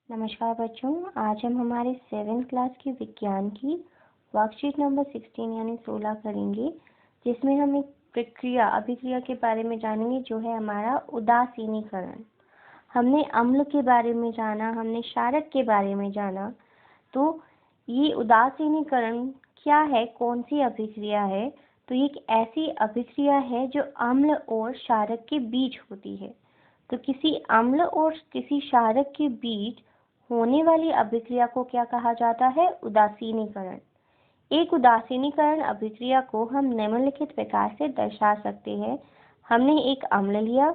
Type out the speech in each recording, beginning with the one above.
नमस्कार बच्चों, आज हम हमारे 7th क्लास की विज्ञान की वर्कशीट नंबर 16 यानी 16 करेंगे, जिसमें हम एक अभिक्रिया के बारे में जानेंगे जो है हमारा उदासीनीकरण। हमने अम्ल के बारे में जाना, हमने क्षारक के बारे में जाना। तो ये उदासीनीकरण क्या है, कौन सी अभिक्रिया है? तो ये एक ऐसी अभिक्रिया है जो अम्ल और क्षारक के बीच होती है। तो किसी अम्ल और किसी क्षारक के बीच होने वाली अभिक्रिया को क्या कहा जाता है? उदासीनीकरण। एक उदासीनीकरण अभिक्रिया को हम निम्नलिखित प्रकार से दर्शा सकते हैं। हमने एक अम्ल लिया,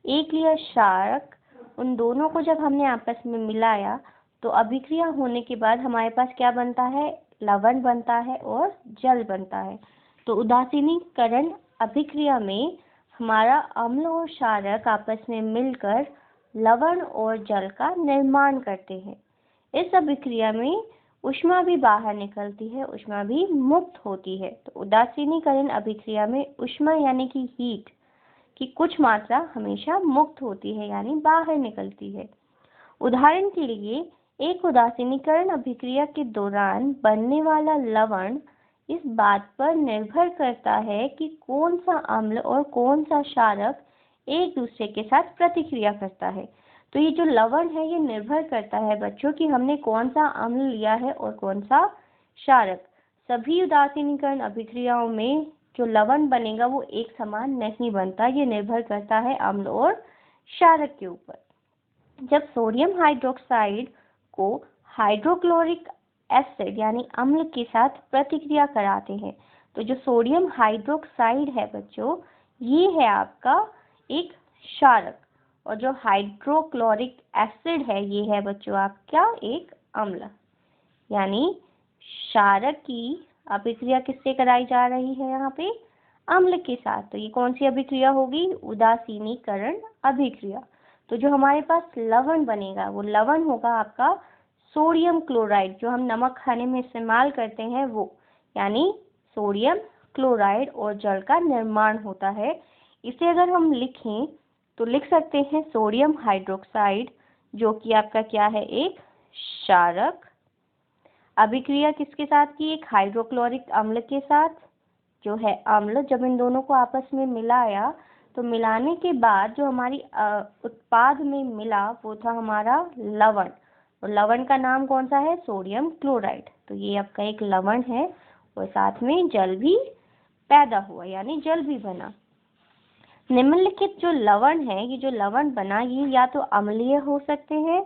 एक लिया क्षारक, उन दोनों को जब हमने आपस में मिलाया तो अभिक्रिया होने के बाद हमारे पास क्या बनता है? लवण बनता है और जल बनता है। तो उदासीनीकरण अभिक्रिया में हमारा अम्ल और क्षारक आपस में मिलकर लवण और जल का निर्माण करते हैं। इस अभिक्रिया में ऊष्मा भी बाहर निकलती है, ऊष्मा भी मुक्त होती है। तो उदासीनीकरण अभिक्रिया में ऊष्मा यानी कि हीट की कुछ मात्रा हमेशा मुक्त होती है, यानी बाहर निकलती है। उदाहरण के लिए एक उदासीनीकरण अभिक्रिया के दौरान बनने वाला लवण इस बात पर निर्भर करता है कि कौन सा अम्ल और कौन सा क्षारक एक दूसरे के साथ प्रतिक्रिया करता है। तो ये जो लवण है ये निर्भर करता है बच्चों कि हमने कौन सा अम्ल लिया है और कौन सा क्षारक। सभी उदासीनीकरण अभिक्रियाओं में जो लवण बनेगा वो एक समान नहीं बनता, ये निर्भर करता है अम्ल और क्षारक के ऊपर। जब सोडियम हाइड्रोक्साइड को हाइड्रोक्लोरिक एसिड यानी अम्ल के साथ प्रतिक्रिया कराते हैं, तो जो सोडियम हाइड्रोक्साइड है बच्चों, ये है आपका एक क्षारक, और जो हाइड्रोक्लोरिक एसिड है ये है बच्चों आपका एक अम्ल। यानी क्षारक की अभिक्रिया किससे कराई जा रही है? यहाँ पे अम्ल के साथ। तो ये कौन सी अभिक्रिया होगी? उदासीनीकरण अभिक्रिया। तो जो हमारे पास लवण बनेगा वो लवण होगा आपका सोडियम क्लोराइड, जो हम नमक खाने में इस्तेमाल करते हैं वो, यानी सोडियम क्लोराइड, और जल का निर्माण होता है। इसे अगर हम लिखें तो लिख सकते हैं सोडियम हाइड्रोक्साइड, जो कि आपका क्या है? एक क्षारक। अभिक्रिया किसके साथ की? एक हाइड्रोक्लोरिक अम्ल के साथ, जो है अम्ल। जब इन दोनों को आपस में मिलाया तो मिलाने के बाद जो हमारी उत्पाद में मिला वो था हमारा लवण, और लवण का नाम कौन सा है? Sodium chloride. तो ये आपका एक लवण है और साथ में जल भी पैदा हुआ, यानी जल भी बना। निम्नलिखित जो लवण है, ये जो लवण बना, ये या तो अम्लीय हो सकते हैं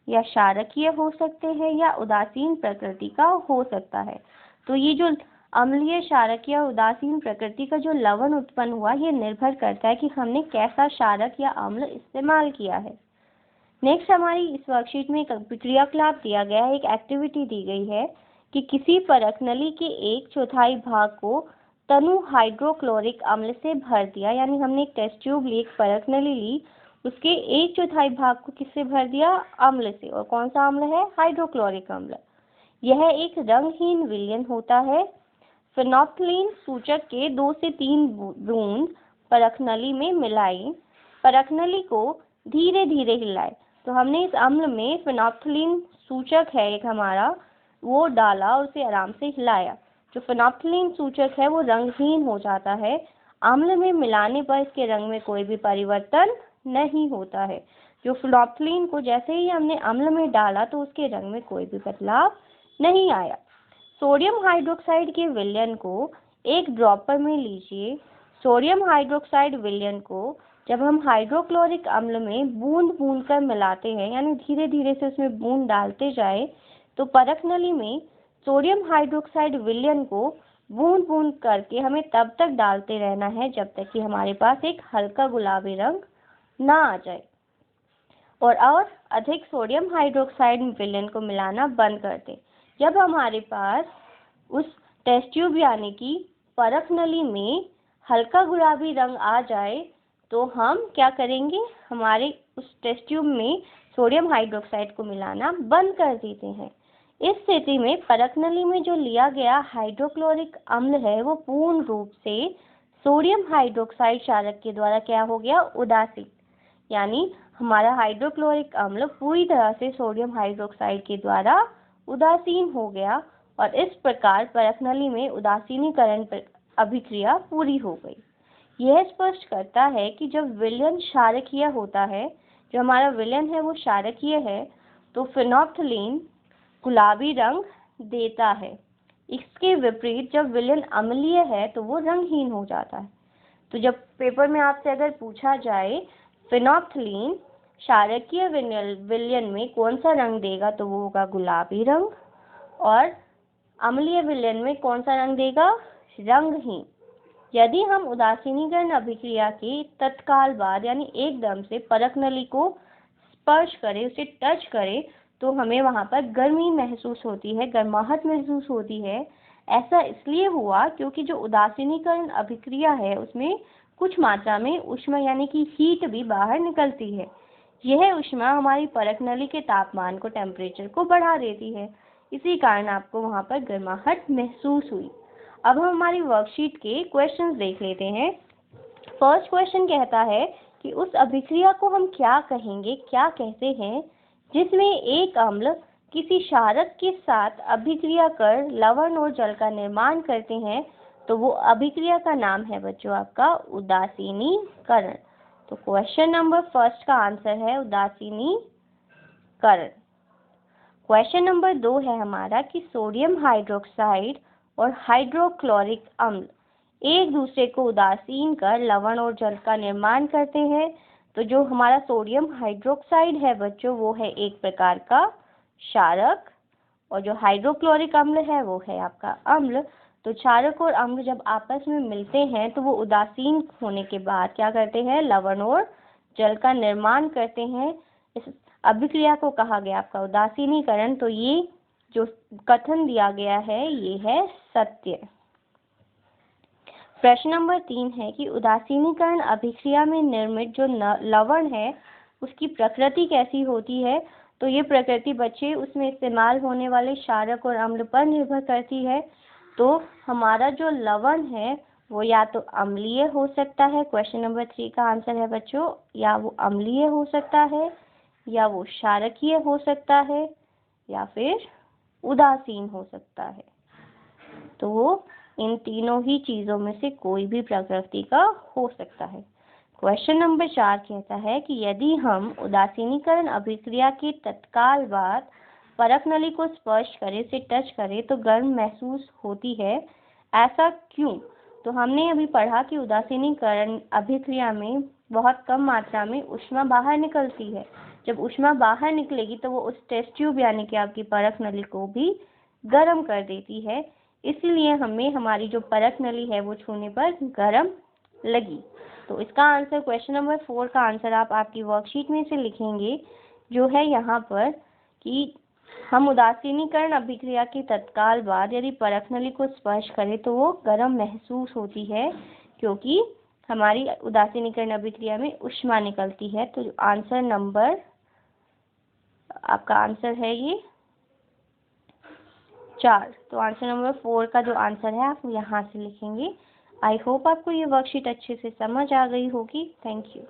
या क्षारकीय हो सकते हैं या उदासीन प्रकृति का हो सकता है। तो ये जो अम्लीय, क्षारकीय, उदासीन प्रकृति का जो लवण उत्पन्न हुआ, ये निर्भर करता है कि हमने कैसा क्षारक या अम्ल इस्तेमाल किया है। नेक्स्ट हमारी इस वर्कशीट में एक क्रियाकलाप दिया गया है, एक एक्टिविटी दी गई है कि किसी परख नली के 1/4 भाग को तनु हाइड्रोक्लोरिक अम्ल से भर दिया। यानी हमने एक टेस्ट ट्यूब ली, एक परख नली ली, उसके 1/4 भाग को किससे भर दिया? अम्ल से। और कौन सा अम्ल है? हाइड्रोक्लोरिक अम्ल। यह एक रंगहीन विलयन होता है। फेनोल्फथालीन सूचक के 2 से 3 बूंद परख नली में मिलाएं। परख नली को धीरे धीरे हिलाएं। तो हमने इस अम्ल में फेनोल्फथालीन सूचक है एक हमारा, वो डाला और उसे आराम से हिलाया। जो फेनोल्फथालीन सूचक है वो रंगहीन हो जाता है। अम्ल में मिलाने पर इसके रंग में कोई भी परिवर्तन नहीं होता है। जो फेनोल्फथालीन को जैसे ही हमने अम्ल में डाला तो उसके रंग में कोई भी बदलाव नहीं आया। सोडियम हाइड्रोक्साइड के विलयन को एक ड्रॉपर में लीजिए। सोडियम हाइड्रोक्साइड विलयन को जब हम हाइड्रोक्लोरिक अम्ल में बूंद बूंद कर मिलाते हैं, यानी धीरे धीरे से उसमें बूंद डालते जाए, तो परख नली में सोडियम हाइड्रोक्साइड विलयन को बूंद बूंद करके हमें तब तक डालते रहना है जब तक कि हमारे पास एक हल्का गुलाबी रंग ना आ जाए, और अधिक सोडियम हाइड्रोक्साइड विलयन को मिलाना बंद कर दें। जब हमारे पास उस टेस्ट ट्यूब यानी कि परख नली में हल्का गुलाबी रंग आ जाए तो हम क्या करेंगे? हमारे उस टेस्ट ट्यूब में सोडियम हाइड्रोक्साइड को मिलाना बंद कर देते हैं। इस स्थिति में परख नली में जो लिया गया हाइड्रोक्लोरिक अम्ल है वो पूर्ण रूप से सोडियम हाइड्रोक्साइड क्षारक के द्वारा क्या हो गया? उदासीन। यानी हमारा हाइड्रोक्लोरिक अम्ल पूरी तरह से सोडियम हाइड्रोक्साइड के द्वारा उदासीन हो गया और इस प्रकार परख नली में उदासीनीकरण अभिक्रिया पूरी हो गई। यह स्पष्ट करता है कि जब विलयन क्षारकीय होता है, जो हमारा विलयन है वो क्षारकीय है, तो फेनोल्फ्थालीन गुलाबी रंग देता है। इसके विपरीत जब विलयन अम्लीय है तो वो रंगहीन हो जाता है। तो जब पेपर में आपसे अगर पूछा जाए फेनोल्फ्थालीन क्षारकीय विलयन में कौन सा रंग देगा, तो वो होगा गुलाबी रंग, और अम्लीय विलयन में कौन सा रंग देगा, रंगहीन। यदि हम उदासीनीकरण अभिक्रिया के तत्काल बाद यानी एकदम से परख नली को स्पर्श करें, उसे टच करें, तो हमें वहां पर गर्मी महसूस होती है, गर्माहट महसूस होती है। ऐसा इसलिए हुआ क्योंकि जो उदासीनीकरण अभिक्रिया है उसमें कुछ मात्रा में ऊष्मा यानी कि हीट भी बाहर निकलती है। यह ऊष्मा हमारी परख नली के तापमान को, टेम्परेचर को बढ़ा देती है। इसी कारण आपको वहां पर गर्माहट महसूस हुई। अब हम हमारी वर्कशीट के क्वेश्चंस देख लेते हैं। फर्स्ट क्वेश्चन कहता है कि उस अभिक्रिया को हम क्या कहेंगे, क्या कहते हैं, जिसमें एक अम्ल किसी क्षारक के साथ अभिक्रिया कर लवण और जल का निर्माण करते हैं, तो वो अभिक्रिया का नाम है बच्चों आपका उदासीनीकरण। तो क्वेश्चन नंबर फर्स्ट का आंसर है उदासीनीकरण। क्वेश्चन नंबर 2 है हमारा कि सोडियम हाइड्रोक्साइड और हाइड्रोक्लोरिक अम्ल एक दूसरे को उदासीन कर लवण और जल का निर्माण करते हैं। तो जो हमारा सोडियम हाइड्रोक्साइड है बच्चों वो है एक प्रकार का क्षारक, और जो हाइड्रोक्लोरिक अम्ल है वो है आपका अम्ल। तो क्षारक और अम्ल जब आपस में मिलते हैं तो वो उदासीन होने के बाद क्या करते हैं, लवण और जल का निर्माण करते हैं। इस अभिक्रिया को कहा गया आपका उदासीनीकरण। तो ये जो कथन दिया गया है ये है सत्य। प्रश्न नंबर 3 है कि उदासीनीकरण अभिक्रिया में निर्मित जो लवण है उसकी प्रकृति कैसी होती है। तो ये प्रकृति बच्चे उसमें इस्तेमाल होने वाले क्षारक और अम्ल पर निर्भर करती है। तो हमारा जो लवण है वो या तो अम्लीय हो सकता है, क्वेश्चन नंबर 3 का आंसर है बच्चों, या वो अम्लीय हो सकता है, या वो क्षारकीय हो सकता है, या फिर उदासीन हो सकता है। तो वो इन तीनों ही चीजों में से कोई भी प्रकृति का हो सकता है। क्वेश्चन नंबर 4 कहता है कि यदि हम उदासीनीकरण अभिक्रिया के तत्काल बाद परख नली को स्पर्श करें, से टच करें, तो गर्म महसूस होती है, ऐसा क्यों। तो हमने अभी पढ़ा कि उदासीनीकरण अभिक्रिया में बहुत कम मात्रा में ऊष्मा बाहर निकलती है। जब ऊष्मा बाहर निकलेगी तो वो उस टेस्ट ट्यूब यानी कि आपकी परख नली को भी गर्म कर देती है, इसलिए हमें हमारी जो परख नली है वो छूने पर गर्म लगी। तो इसका आंसर क्वेश्चन नंबर 4 का आंसर आप आपकी वर्कशीट में से लिखेंगे, जो है यहाँ पर कि हम उदासीनीकरण अभिक्रिया के तत्काल बाद यदि परख नली को स्पर्श करें तो वो गर्म महसूस होती है, क्योंकि हमारी उदासीनीकरण अभिक्रिया में ऊष्मा निकलती है। तो आंसर नंबर आपका आंसर है ये 4। तो आंसर नंबर 4 का जो आंसर है आप यहाँ से लिखेंगे। आई होप आपको ये वर्कशीट अच्छे से समझ आ गई होगी। Thank you.